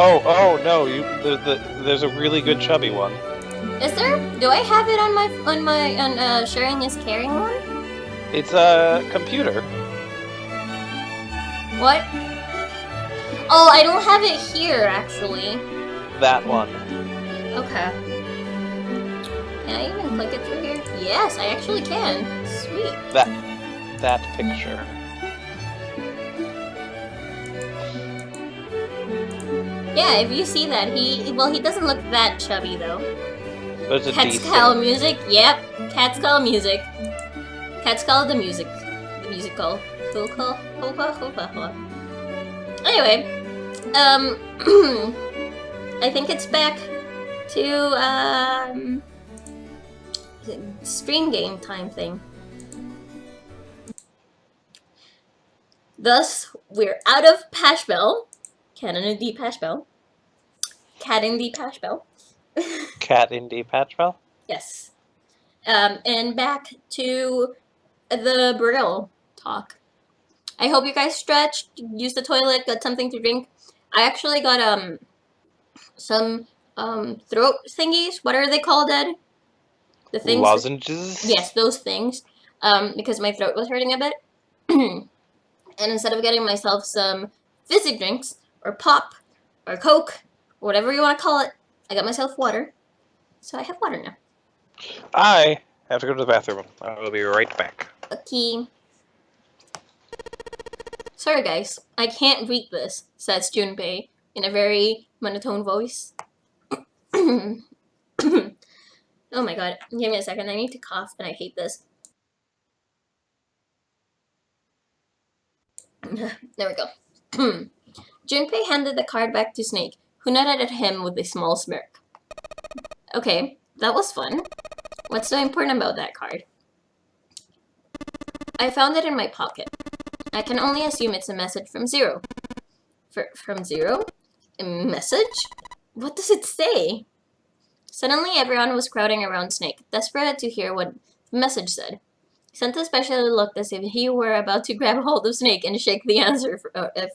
Oh no! There's a really good chubby one. Is there? Do I have it on sharing is caring one? It's a computer. What? Oh, I don't have it here actually. That one. Okay. Can I even click it through here? Yes, I actually can. Sweet. That picture. Yeah, if you see that, he doesn't look that chubby though. There's a Cat's decent. Call music. Yep, Cat's Call music. Cat's Call the music. The musical. Anyway, I think it's back to stream game time thing. Thus, we're out of Pashbell. Canon and D Pashbell. Cat and D Pashbell. Cat Indie Patchwell? Yes. And back to the Brill talk. I hope you guys stretched, used the toilet, got something to drink. I actually got some throat thingies. What are they called, Ed? The things. Lozenges? Yes, those things. Because my throat was hurting a bit. And instead of getting myself some fizzy drinks, or pop, or Coke, or whatever you want to call it, I got myself water. So I have water now. I have to go to the bathroom. I will be right back. Okay. Sorry guys, I can't read this, says Junpei in a very monotone voice. Oh my god, give me a second, I need to cough and I hate this. There we go. Junpei handed the card back to Snake, who nodded at him with a small smirk. Okay, that was fun. What's so important about that card? I found it in my pocket. I can only assume it's a message from Zero. From Zero? A message? What does it say? Suddenly everyone was crowding around Snake, desperate to hear what the message said. Santa especially looked as if he were about to grab hold of Snake and shake the answer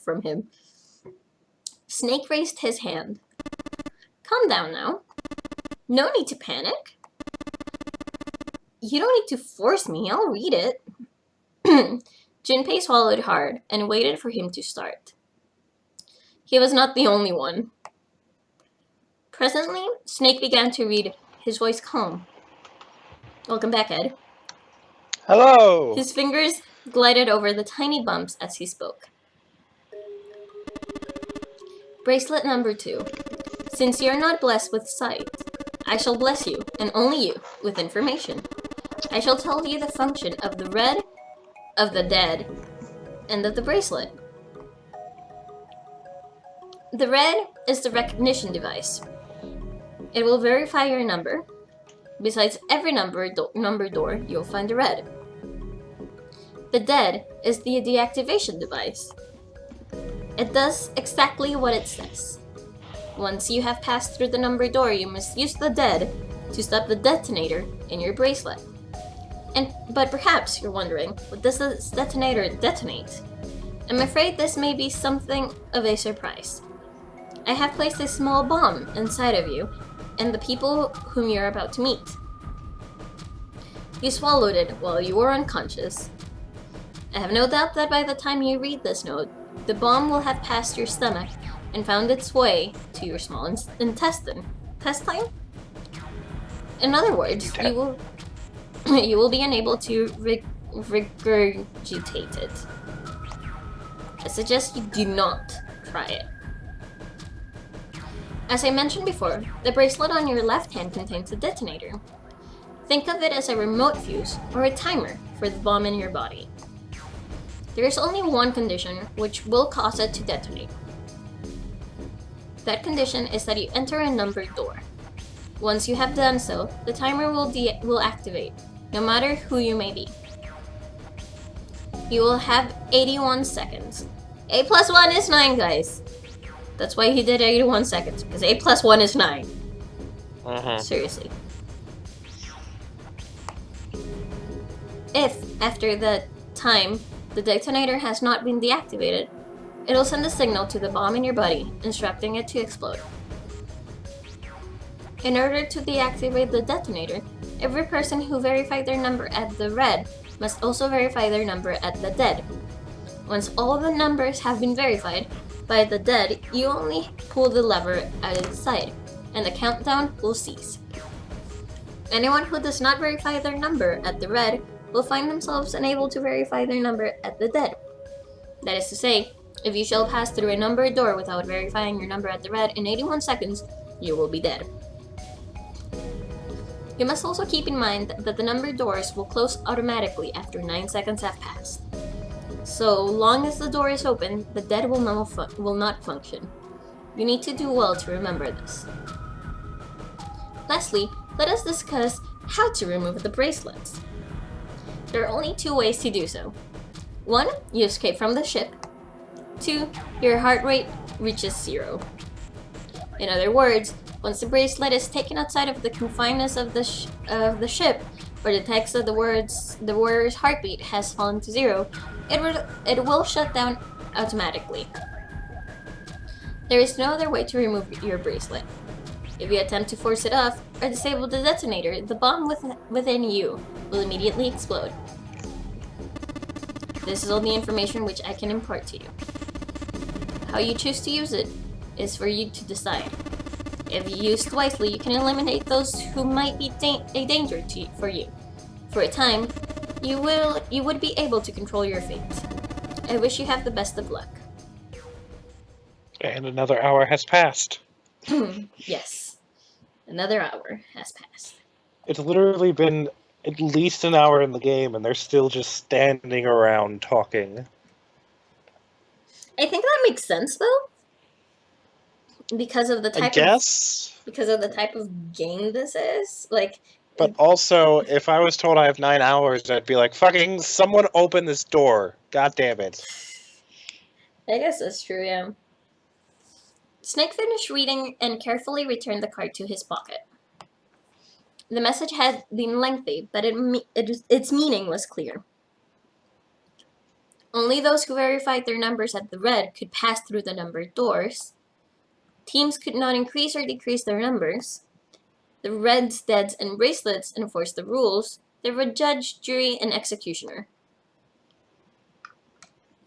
from him. Snake raised his hand. Calm down now. No need to panic. You don't need to force me, I'll read it. Junpei swallowed hard and waited for him to start. He was not the only one. Presently, Snake began to read, his voice calm. Welcome back, Ed. Hello! His fingers glided over the tiny bumps as he spoke. Bracelet number 2. Since you're not blessed with sight, I shall bless you, and only you, with information. I shall tell you the function of the red, of the dead, and of the bracelet. The red is the recognition device. It will verify your number. Besides every number door, you'll find a red. The dead is the deactivation device. It does exactly what it says. Once you have passed through the number door, you must use the dead to stop the detonator in your bracelet. But perhaps you're wondering, what does this detonator detonate? I'm afraid this may be something of a surprise. I have placed a small bomb inside of you and the people whom you're about to meet. You swallowed it while you were unconscious. I have no doubt that by the time you read this note, the bomb will have passed your stomach and found its way to your small intestine. Intestine? In other words, you will be unable to regurgitate it. I suggest you do not try it. As I mentioned before, the bracelet on your left hand contains a detonator. Think of it as a remote fuse or a timer for the bomb in your body. There is only one condition which will cause it to detonate. That condition is that you enter a numbered door. Once you have done so, the timer will activate, no matter who you may be. You will have 81 seconds. 8 plus 1 is 9, guys. That's why he did 81 seconds, because 8 plus 1 is 9. Seriously. If, after the time, the detonator has not been deactivated, It'll send a signal to the bomb in your body, instructing it to explode. In order to deactivate the detonator, every person who verified their number at the red must also verify their number at the dead. Once all the numbers have been verified by the dead, you only pull the lever at its side, and the countdown will cease. Anyone who does not verify their number at the red will find themselves unable to verify their number at the dead. That is to say, if you shall pass through a numbered door without verifying your number at the red in 81 seconds, you will be dead. You must also keep in mind that the numbered doors will close automatically after 9 seconds have passed. So long as the door is open, the dead will not function. You need to do well to remember this. Lastly, let us discuss how to remove the bracelets. There are only 2 ways to do so. 1. You escape from the ship. 2. Your heart rate reaches 0. In other words, once the bracelet is taken outside of the confines of the ship, or detects that the warrior's heartbeat has fallen to 0, it will shut down automatically. There is no other way to remove your bracelet. If you attempt to force it off or disable the detonator, the bomb within you will immediately explode. This is all the information which I can impart to you. How you choose to use it is for you to decide. If used wisely, you can eliminate those who might be a danger for you. For a time, you would be able to control your fate. I wish you have the best of luck. And another hour has passed. Yes, another hour has passed. It's literally been at least an hour in the game, and they're still just standing around talking. I think that makes sense, though. Because of the type of game this is, like. But also, if I was told I have 9 hours, I'd be like, "Fucking someone open this door! God damn it!" I guess that's true. Yeah. Snake finished reading and carefully returned the card to his pocket. The message had been lengthy, but its meaning was clear. Only those who verified their numbers at the red could pass through the numbered doors. Teams could not increase or decrease their numbers. The reds, deads, and bracelets enforced the rules. There were judge, jury, and executioner.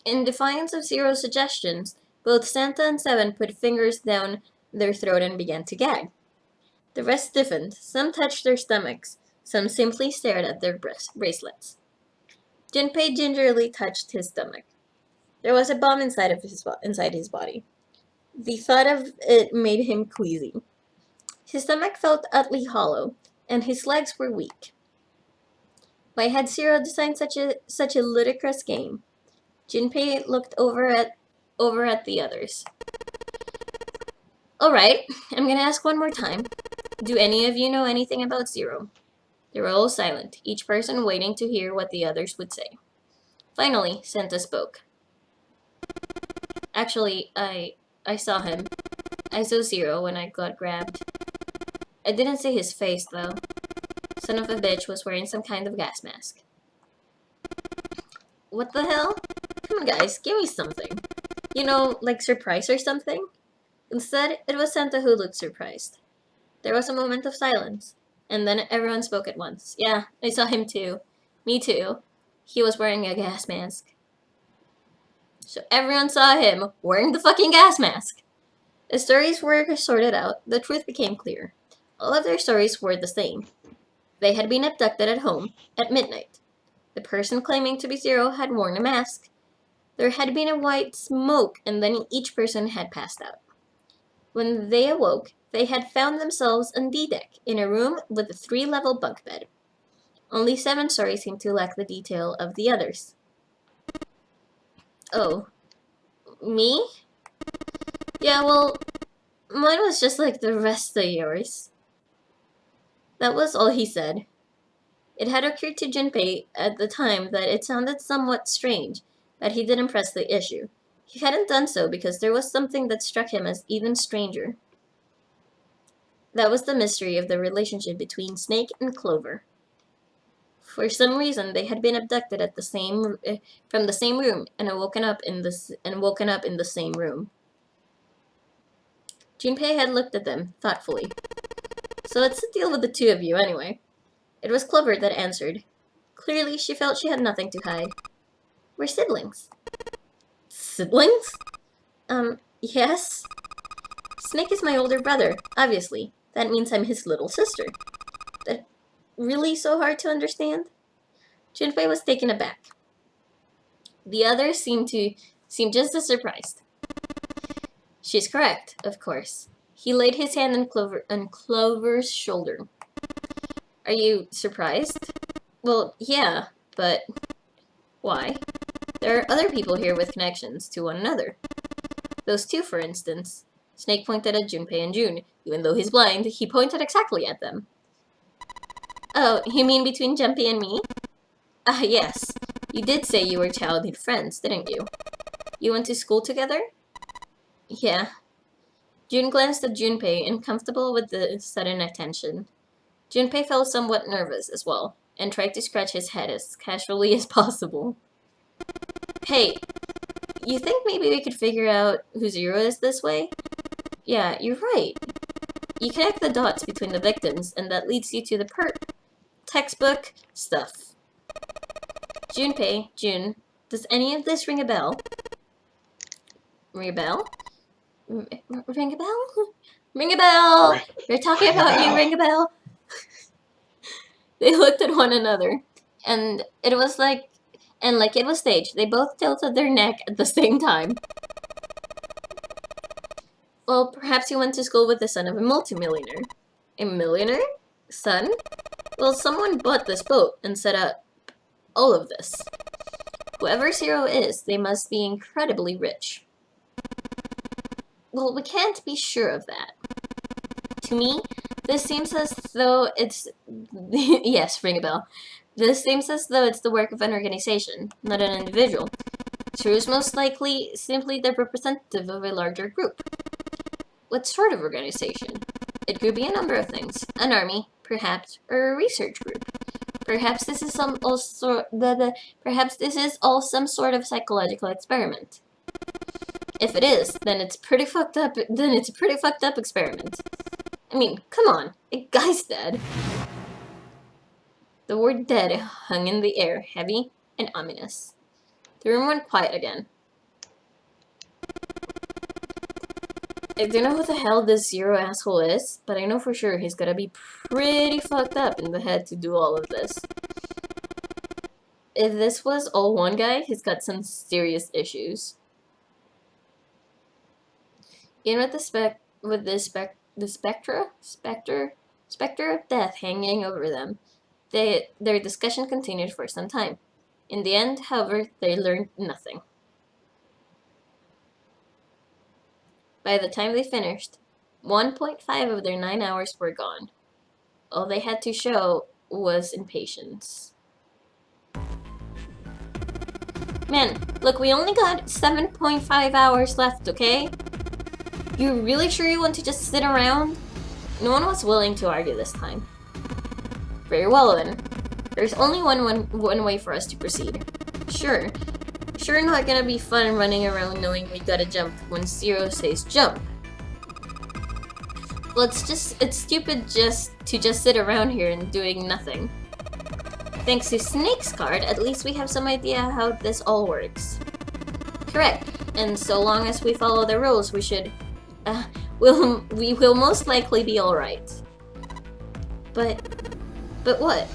In defiance of Zero's suggestions, both Santa and Seven put fingers down their throat and began to gag. The rest stiffened. Some touched their stomachs. Some simply stared at their bracelets. Junpei gingerly touched his stomach. There was a bomb inside his body. The thought of it made him queasy. His stomach felt utterly hollow, and his legs were weak. Why had Zero designed such a ludicrous game? Junpei looked over at the others. All right, I'm gonna ask one more time. Do any of you know anything about Zero? They were all silent, each person waiting to hear what the others would say. Finally, Santa spoke. Actually, I saw him. I saw Zero when I got grabbed. I didn't see his face, though. Son of a bitch was wearing some kind of gas mask. What the hell? Come on, guys, give me something. You know, like surprise or something? Instead, it was Santa who looked surprised. There was a moment of silence, and then everyone spoke at once. Yeah, I saw him too. Me too. He was wearing a gas mask. So everyone saw him wearing the fucking gas mask. The stories were sorted out. The truth became clear. All of their stories were the same. They had been abducted at home at midnight. The person claiming to be Zero had worn a mask. There had been a white smoke, and then each person had passed out. When they awoke, they had found themselves on D-deck, in a room with a 3-level bunk bed. Only 7 stories seemed to lack the detail of the others. Oh. Me? Yeah, well, mine was just like the rest of yours. That was all he said. It had occurred to Junpei at the time that it sounded somewhat strange that he didn't press the issue. He hadn't done so because there was something that struck him as even stranger. That was the mystery of the relationship between Snake and Clover. For some reason, they had been abducted at from the same room and woken up in the same room. Junpei had looked at them thoughtfully. So what's the deal with the two of you, anyway? It was Clover that answered. Clearly, she felt she had nothing to hide. We're siblings. Siblings? Yes. Snake is my older brother, obviously. That means I'm his little sister. That really so hard to understand? Junpei was taken aback. The others seemed just as surprised. She's correct, of course. He laid his hand on Clover's shoulder. Are you surprised? Well, yeah, but why? There are other people here with connections to one another. Those two, for instance. Snake pointed at Junpei and June. Even though he's blind, he pointed exactly at them. Oh, you mean between Junpei and me? Ah, yes. You did say you were childhood friends, didn't you? You went to school together? Yeah. June glanced at Junpei, uncomfortable with the sudden attention. Junpei felt somewhat nervous as well, and tried to scratch his head as casually as possible. Hey, you think maybe we could figure out who Zero is this way? Yeah, you're right. You connect the dots between the victims, and that leads you to the textbook stuff. Junpei, June, does any of this ring a bell? Ring a bell? Ring a bell? Ring a bell! We're talking about you, ring a bell! They looked at one another, and like it was staged, they both tilted their neck at the same time. Well, perhaps you went to school with the son of a multimillionaire. A millionaire? Son? Well, someone bought this boat and set up all of this. Whoever Zero is, they must be incredibly rich. Well, we can't be sure of that. To me, this seems as though it's... yes, ring a bell. This seems as though it's the work of an organization, not an individual. Zero is most likely simply the representative of a larger group. What sort of organization? It could be a number of things. An army, perhaps, or a research group. Perhaps this is all some sort of psychological experiment. If it is, then it's pretty fucked up. Then it's a pretty fucked up experiment. I mean, come on, a guy's dead. The word dead hung in the air, heavy and ominous. The room went quiet again. I don't know who the hell this Zero asshole is, but I know for sure he's gotta be pretty fucked up in the head to do all of this. If this was all one guy, he's got some serious issues. Even with the specter of death hanging over them, their discussion continued for some time. In the end, however, they learned nothing. By the time they finished, 1.5 of their 9 hours were gone. All they had to show was impatience. Man, look, we only got 7.5 hours left, okay? You really sure you want to just sit around? No one was willing to argue this time. Very well then. There's only one way for us to proceed. Sure not gonna be fun running around knowing we gotta jump when Zero says jump. Well, it's stupid just to sit around here and doing nothing. Thanks to Snake's card, at least we have some idea how this all works. Correct. And so long as we follow the rules, we will most likely be alright. But what?